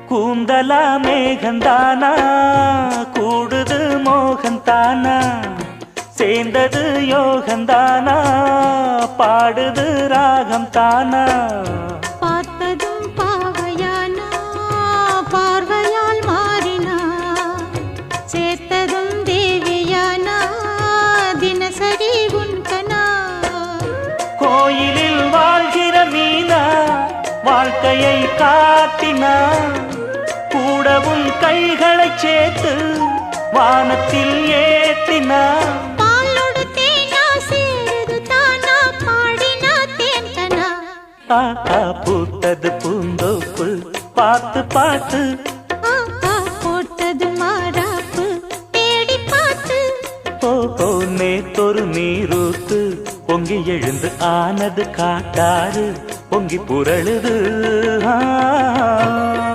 கூந்தலா மேகந்தானா கூடுது மோகந்தானா சேர்ந்தது யோகந்தானா பாடுது ராகம் தானா பார்த்ததும் பாவையானா பார்வையால் மாறினா சேர்த்ததும் தேவியானா தினசரி உன்கனா கோயிலில் வாழ்கிற மீனா வாழ்க்கையை காட்டினா கூடவும் கைகளை சேர்த்து வானத்தில் ஏற்றினா பூத்தது பூந்தோப்பு பார்த்து பார்த்து போட்டது மாறாப்பு தேடி பார்த்து ஓ நேத்தொரு நீரூத்து பொங்கி எழுந்து ஆனது காட்டாறு பொங்கி புரளுது